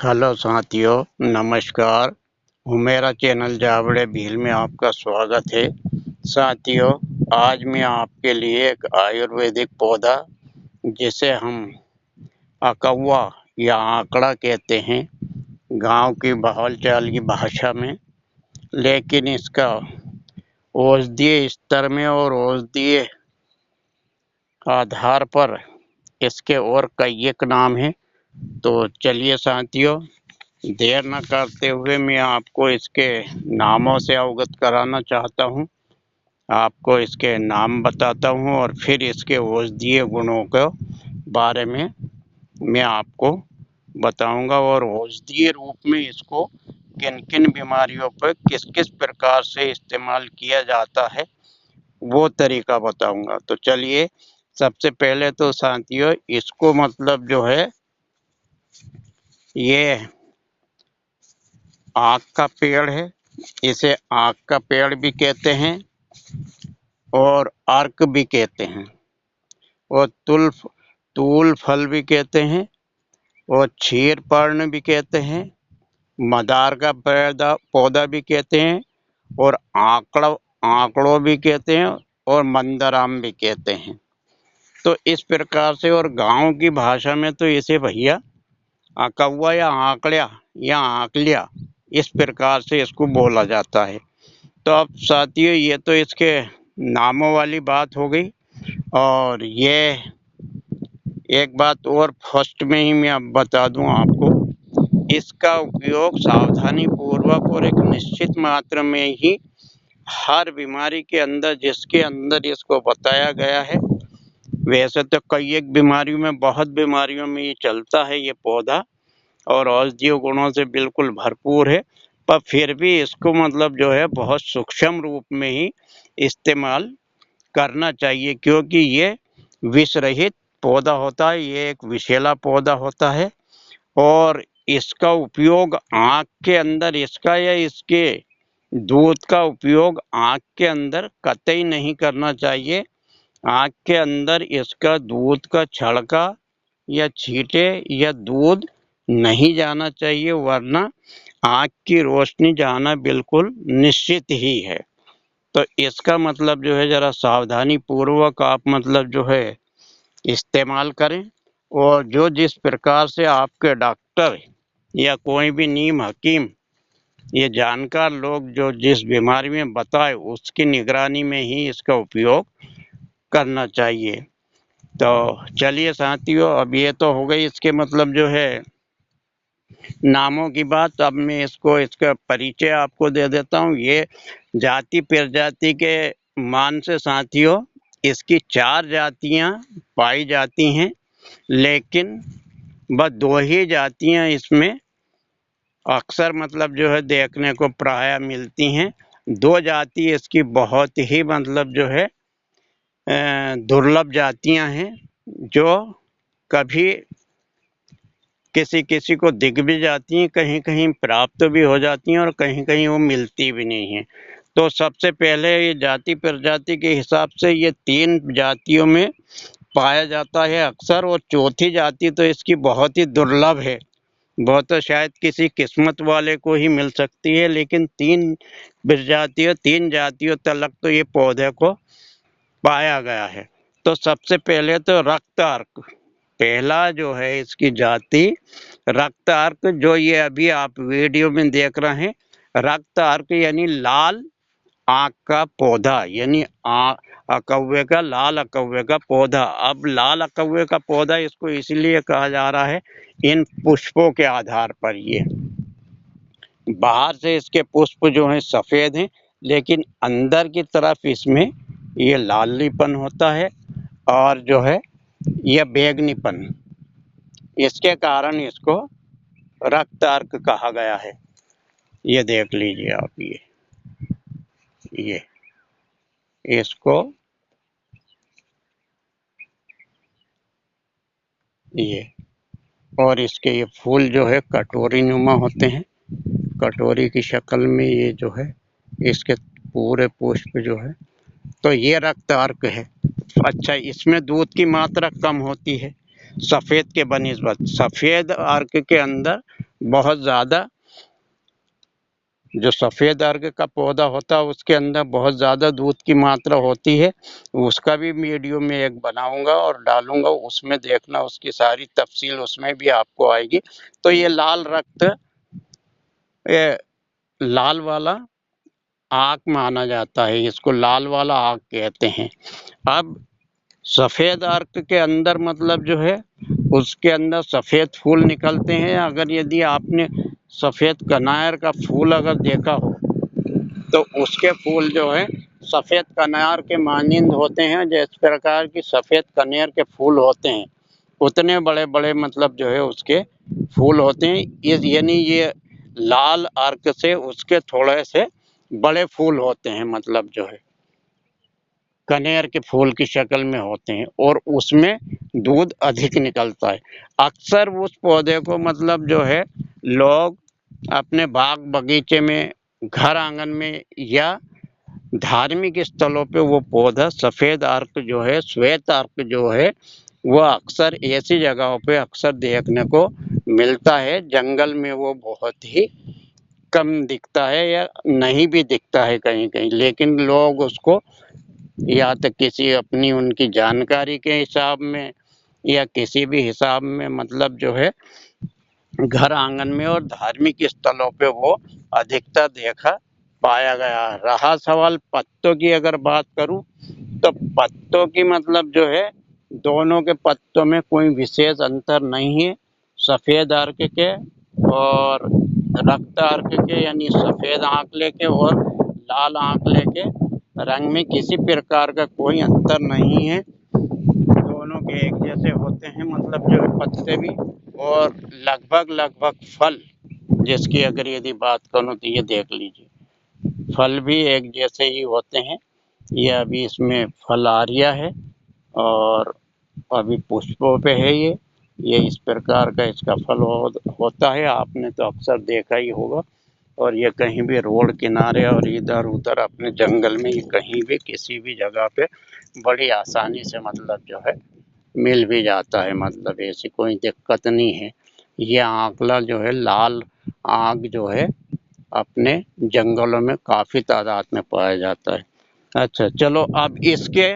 Hello साथियों, नमस्कार। मेरा चैनल जावड़े भील में आपका स्वागत है। साथियों, आज मैं आपके लिए एक आयुर्वेदिक पौधा जिसे हम अकौवा या आंकड़ा कहते हैं गांव की बोलचाल की भाषा में, लेकिन इसका औषधीय स्तर में और औषधीय आधार पर इसके और कई एक नाम हैं। तो चलिए साथियों, देर न करते हुए मैं आपको इसके नामों से अवगत कराना चाहता हूँ। आपको इसके नाम बताता हूँ और फिर इसके औषधीय गुणों के बारे में मैं आपको बताऊंगा और औषधीय रूप में इसको किन किन बीमारियों पर किस किस प्रकार से इस्तेमाल किया जाता है वो तरीका बताऊंगा। तो चलिए, सबसे पहले तो साथियों, इसको मतलब जो है, ये आक का पेड़ है। इसे आक का पेड़ भी कहते हैं और अर्क भी कहते हैं और तूल फल भी कहते हैं और क्षीर पर्ण भी कहते हैं, मदार का पौधा भी कहते हैं और आंकड़ों भी कहते हैं और मंदराम भी कहते हैं। तो इस प्रकार से, और गांव की भाषा में तो इसे भैया अकौवा या आंकड़ा या आंकलिया, इस प्रकार से इसको बोला जाता है। तो अब साथियों, ये तो इसके नामों वाली बात हो गई। और ये एक बात और फर्स्ट में ही मैं अब बता दूं आपको, इसका उपयोग सावधानी पूर्वक और एक निश्चित मात्रा में ही हर बीमारी के अंदर, जिसके अंदर इसको बताया गया है। वैसे तो कई एक बीमारियों में, बहुत बीमारियों में ये चलता है ये पौधा और औषधीय गुणों से बिल्कुल भरपूर है, पर फिर भी इसको मतलब जो है बहुत सूक्ष्म रूप में ही इस्तेमाल करना चाहिए, क्योंकि ये विष रहित पौधा होता है। ये एक विषैला पौधा होता है और इसका उपयोग आँख के अंदर, इसका या इसके दूध का उपयोग आँख के अंदर कतई नहीं करना चाहिए। आँख के अंदर इसका दूध का छड़का या छींटे या दूध नहीं जाना चाहिए, वरना आँख की रोशनी जाना बिल्कुल निश्चित ही है। तो इसका मतलब जो है, जरा सावधानी पूर्वक आप मतलब जो है इस्तेमाल करें। और जो जिस प्रकार से आपके डॉक्टर या कोई भी नीम हकीम, ये जानकार लोग जो जिस बीमारी में बताए, उसकी निगरानी में ही इसका उपयोग करना चाहिए। तो चलिए साथियों, अब ये तो हो गई इसके मतलब जो है नामों की बात। अब मैं इसका परिचय आपको दे देता हूँ। ये जाति प्रजाति के मान से साथियों, इसकी 4 जातियाँ पाई जाती हैं, लेकिन बस 2 ही जातियाँ इसमें अक्सर मतलब जो है देखने को प्राय मिलती हैं। 2 जाति इसकी बहुत ही मतलब जो है दुर्लभ जातियाँ हैं, जो कभी किसी किसी को दिख भी जाती हैं, कहीं कहीं प्राप्त भी हो जाती हैं और कहीं कहीं वो मिलती भी नहीं हैं। तो सबसे पहले ये जाति प्रजाति के हिसाब से ये 3 जातियों में पाया जाता है अक्सर, और चौथी जाति तो इसकी बहुत ही दुर्लभ है। बहुत तो शायद किसी किस्मत वाले को ही मिल सकती है, लेकिन 3 जातियों तलक तो ये पौधे को पाया गया है। तो सबसे पहले तो रक्त अर्क, पहला जो है इसकी जाति रक्त अर्क, जो ये अभी आप वीडियो में देख रहे हैं। रक्त अर्क यानी लाल आँख का पौधा, यानी अकौवे का, लाल अकौवे का पौधा। अब लाल अकौवे का पौधा इसको इसलिए कहा जा रहा है, इन पुष्पों के आधार पर। ये बाहर से इसके पुष्प जो हैं सफ़ेद हैं, लेकिन अंदर की तरफ इसमें ये लालीपन होता है और जो है यह बैगनीपन, इसके कारण इसको रक्त अर्क कहा गया है। ये देख लीजिए आप, ये इसको ये और इसके ये फूल जो है कटोरी नुमा होते हैं, कटोरी की शक्ल में ये जो है इसके पूरे पुष्प जो है। तो ये रक्त अर्क है। अच्छा, इसमें दूध की मात्रा कम होती है सफ़ेद के बनिस्बत। सफ़ेद अर्क के अंदर बहुत ज़्यादा जो सफ़ेद अर्क का पौधा होता है उसके अंदर बहुत ज़्यादा दूध की मात्रा होती है। उसका भी वीडियो में एक बनाऊंगा और डालूंगा, उसमें देखना, उसकी सारी तफसील उसमें भी आपको आएगी। तो ये लाल रक्त, ये लाल वाला आग माना जाता है, इसको लाल वाला आग कहते हैं। अब सफ़ेद अर्क के अंदर मतलब जो है उसके अंदर सफ़ेद फूल निकलते हैं। अगर यदि आपने सफ़ेद कनार का फूल अगर देखा हो तो उसके फूल जो है सफ़ेद कनार के मानिंद होते हैं। जिस प्रकार की सफ़ेद कनेर के फूल होते हैं उतने बड़े बड़े मतलब जो है उसके फूल होते हैं। यानी ये लाल अर्क से उसके थोड़े से बड़े फूल होते हैं, मतलब जो है कनेर के फूल की शक्ल में होते हैं और उसमें दूध अधिक निकलता है। अक्सर उस पौधे को मतलब जो है लोग अपने बाग बगीचे में, घर आंगन में या धार्मिक स्थलों पे वो पौधा सफ़ेद अर्क जो है, श्वेत अर्क जो है, वो अक्सर ऐसी जगहों पे अक्सर देखने को मिलता है। जंगल में वो बहुत ही कम दिखता है या नहीं भी दिखता है कहीं कहीं, लेकिन लोग उसको या तो किसी अपनी उनकी जानकारी के हिसाब में या किसी भी हिसाब में मतलब जो है घर आंगन में और धार्मिक स्थलों पे वो अधिकतर देखा पाया गया। रहा सवाल पत्तों की, अगर बात करूं तो पत्तों की मतलब जो है दोनों के पत्तों में कोई विशेष अंतर नहीं है। सफ़ेद अर्क के और रक्त अर्क के, यानी सफ़ेद आंकले के और लाल आंकले के रंग में किसी प्रकार का कोई अंतर नहीं है। दोनों के एक जैसे होते हैं मतलब जो है पत्ते भी, और लगभग फल, जिसकी अगर यदि बात करूं तो ये देख लीजिए फल भी एक जैसे ही होते हैं। ये अभी इसमें फल आ रहा है और अभी पुष्पों पे है ये इस प्रकार का इसका फल होता है। आपने तो अक्सर देखा ही होगा। और ये कहीं भी रोड किनारे और इधर उधर अपने जंगल में, ये कहीं भी किसी भी जगह पे बड़ी आसानी से मतलब जो है मिल भी जाता है, मतलब ऐसी कोई दिक्कत नहीं है। ये आंकला जो है, लाल आग जो है, अपने जंगलों में काफ़ी तादाद में पाया जाता है। अच्छा, चलो अब इसके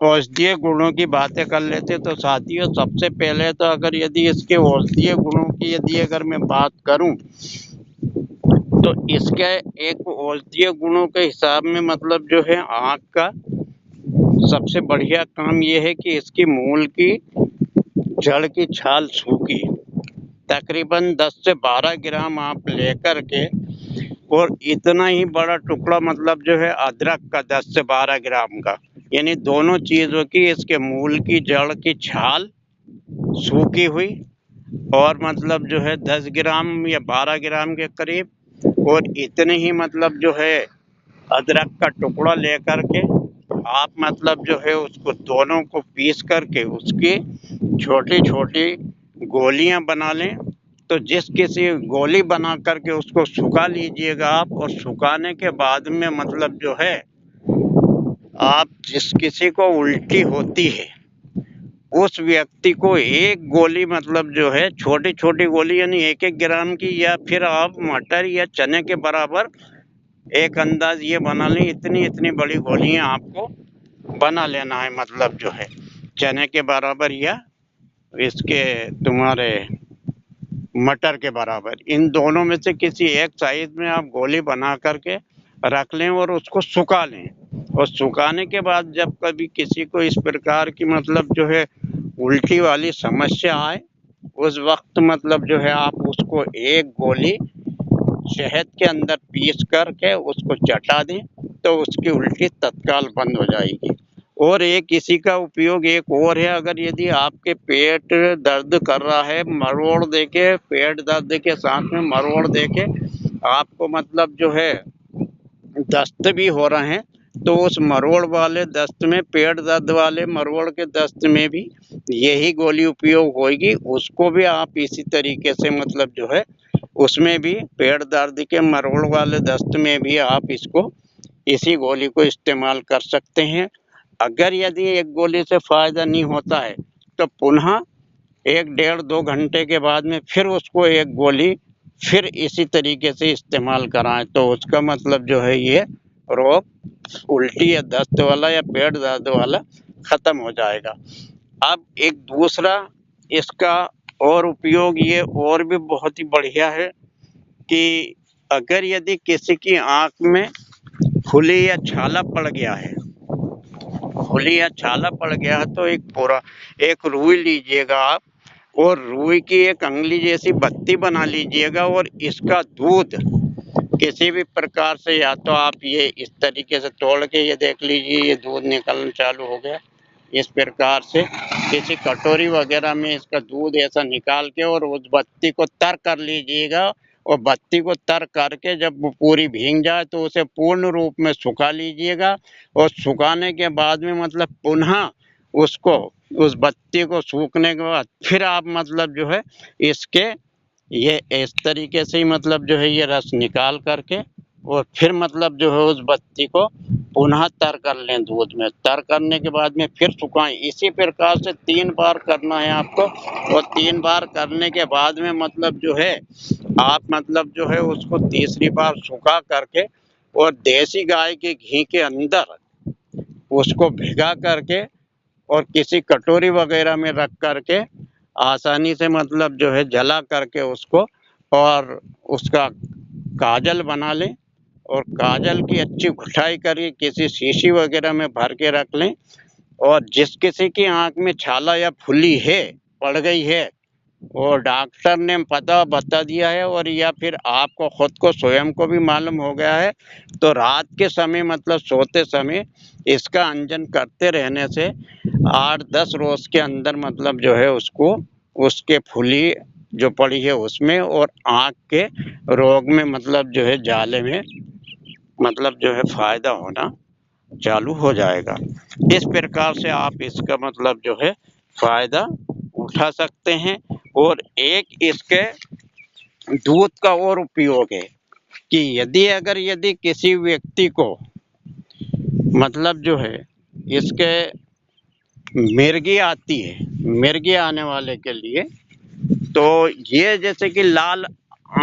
औषधीय गुणों की बातें कर लेते। तो साथियों, सबसे पहले तो अगर यदि इसके औषधीय गुणों की यदि अगर मैं बात करूं तो इसके एक औषधीय गुणों के हिसाब में मतलब जो है आँख का सबसे बढ़िया काम ये है कि इसकी मूल की जड़ की छाल सूखी तकरीबन 10 से 12 ग्राम आप लेकर के, और इतना ही बड़ा टुकड़ा मतलब जो है अदरक का 10 से 12 ग्राम का, यानी दोनों चीज़ों की, इसके मूल की जड़ की छाल सूखी हुई और मतलब जो है 10 ग्राम या 12 ग्राम के करीब, और इतने ही मतलब जो है अदरक का टुकड़ा लेकर के आप मतलब जो है उसको दोनों को पीस करके उसकी छोटी छोटी गोलियां बना लें। तो जिस किसी गोली बना करके उसको सुखा लीजिएगा आप, और सुखाने के बाद में मतलब जो है आप जिस किसी को उल्टी होती है उस व्यक्ति को एक गोली मतलब जो है छोटी छोटी गोली, यानी 1-1 ग्राम की, या फिर आप मटर या चने के बराबर एक अंदाज ये बना लें, इतनी इतनी बड़ी गोलियां आपको बना लेना है, मतलब जो है चने के बराबर या इसके तुम्हारे मटर के बराबर। इन दोनों में से किसी एक साइज में आप गोली बना करके रख लें और उसको सुखा लें। और सुखाने के बाद जब कभी किसी को इस प्रकार की मतलब जो है उल्टी वाली समस्या आए, उस वक्त मतलब जो है आप उसको एक गोली शहद के अंदर पीस करके उसको चटा दें तो उसकी उल्टी तत्काल बंद हो जाएगी। और एक इसी का उपयोग एक और है, अगर यदि आपके पेट दर्द कर रहा है, मरोड़ देके, पेट दर्द के साथ में मरोड़ देके आपको मतलब जो है दस्त भी हो रहे हैं, तो उस मरोड़ वाले दस्त में, पेट दर्द वाले मरोड़ के दस्त में भी यही गोली उपयोग होगी। उसको भी आप इसी तरीके से मतलब जो है उसमें भी पेट दर्द के मरोड़ वाले दस्त में भी आप इसको, इसी गोली को इस्तेमाल कर सकते हैं। अगर यदि एक गोली से फायदा नहीं होता है तो पुनः 1 डेढ़ 2 घंटे के बाद में फिर उसको एक गोली फिर इसी तरीके से इस्तेमाल कराएं तो उसका मतलब जो है ये रोग उल्टी या दस्त वाला या पेट दर्द वाला खत्म हो जाएगा। अब एक दूसरा इसका और उपयोग ये और भी बहुत ही बढ़िया है कि अगर यदि किसी की आंख में खुली या छाला पड़ गया है, खुली या छाला पड़ गया है तो एक रुई लीजिएगा आप और रुई की एक अंगली जैसी बत्ती बना लीजिएगा और इसका दूध किसी भी प्रकार से, या तो आप ये इस तरीके से तोड़ के ये देख लीजिए ये दूध निकलना चालू हो गया, इस प्रकार से किसी कटोरी वगैरह में इसका दूध ऐसा निकाल के और उस बत्ती को तर कर लीजिएगा और बत्ती को तर करके जब वो पूरी भीग जाए तो उसे पूर्ण रूप में सुखा लीजिएगा और सुखाने के बाद में मतलब पुनः उसको उस बत्ती को सूखने के बाद फिर आप मतलब जो है इसके ये इस तरीके से ही मतलब जो है ये रस निकाल करके और फिर मतलब जो है उस बत्ती को पुनः तर कर लें दूध में। तर करने के बाद में फिर सुखाएं। इसी प्रकार से 3 बार करना है आपको और 3 बार करने के बाद में मतलब जो है आप मतलब जो है उसको तीसरी बार सुखा करके और देसी गाय के घी के अंदर उसको भिगा करके और किसी कटोरी वगैरह में रख करके आसानी से मतलब जो है जला करके उसको और उसका काजल बना लें और काजल की अच्छी घुटाई करके किसी शीशी वगैरह में भर के रख लें। और जिस किसी की आंख में छाला या फुल्ली है, पड़ गई है और डॉक्टर ने पता बता दिया है और या फिर आपको खुद को स्वयं को भी मालूम हो गया है तो रात के समय मतलब सोते समय इसका अंजन करते रहने से 8-10 रोज के अंदर मतलब जो है उसको उसके फुल्ली जो पड़ी है उसमें और आँख के रोग में मतलब जो है जाले में मतलब जो है फायदा होना चालू हो जाएगा। इस प्रकार से आप इसका मतलब जो है फायदा उठा सकते हैं। और एक इसके दूध का और उपयोग है कि यदि किसी व्यक्ति को मतलब जो है इसके मिर्गी आती है, मिर्गी आने वाले के लिए तो ये जैसे कि लाल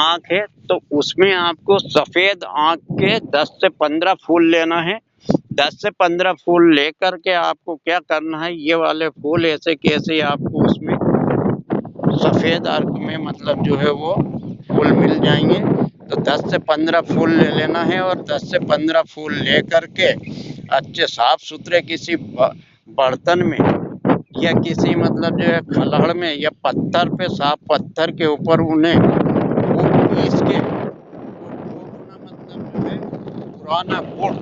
आँख है तो उसमें आपको सफ़ेद आँख के 10 से 15 फूल लेना है। 10 से 15 फूल लेकर के आपको क्या करना है, ये वाले फूल ऐसे कैसे आपको उसमें सफ़ेद अर्क में मतलब जो है वो फूल मिल जाएंगे। तो 10 से 15 फूल ले लेना है और 10 से 15 फूल ले करके अच्छे साफ सुथरे किसी बर्तन में या किसी मतलब जो है खलहड़ में या पत्थर पे साफ पत्थर के ऊपर उन्हें खूब पीस के मतलब जो है पुराना गुड़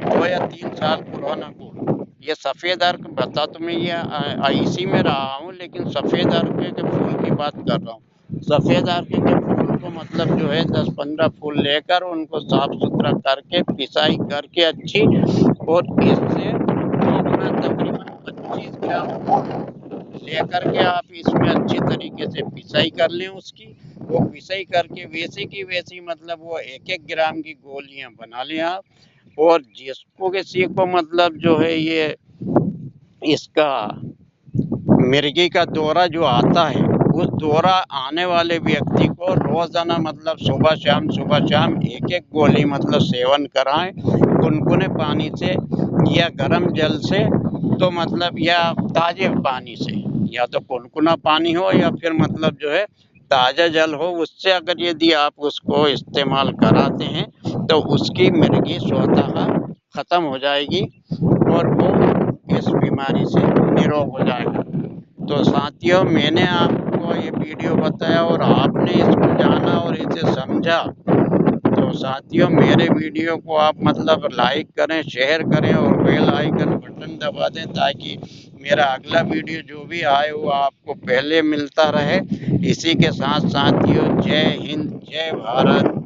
2 या 3 साल पुराना गुड़, ये सफ़ेद अर्क बता तो मैं ये इसी में रहा हूँ लेकिन सफ़ेद अर्क के फूल की बात कर रहा हूँ। सफ़ेद अर्क के फूल को मतलब जो है 10-15 फूल लेकर उनको साफ सुथरा करके पिसाई करके अच्छी और इससे तकरीबन 25 ग्राम लेकर के आप इसमें अच्छी तरीके से पिसाई कर लें उसकी। वो पिसाई करके वैसे की वैसी मतलब वो 1-1 ग्राम की गोलियां बना लें आप। और जिसको किसी को मतलब जो है ये इसका मिर्गी का दौरा जो आता है उस दौरा आने वाले व्यक्ति को रोजाना मतलब सुबह शाम 1-1 गोली मतलब सेवन कराएं गुनगुने पानी से या गर्म जल से, तो मतलब या ताजे पानी से, या तो गुनगुना पानी हो या फिर मतलब जो है ताज़ा जल हो, उससे अगर यदि आप उसको इस्तेमाल कराते हैं तो उसकी मिर्गी स्वतः खत्म हो जाएगी और वो इस बीमारी से निरोग हो जाएगा। तो साथियों, मैंने आपको ये वीडियो बताया और आपने इसको जाना और इसे समझा। तो साथियों, मेरे वीडियो को आप मतलब लाइक करें, शेयर करें और बेल आइकन बटन दबा दें ताकि मेरा अगला वीडियो जो भी आए वो आपको पहले मिलता रहे। इसी के साथ साथियों, जय हिंद, जय भारत।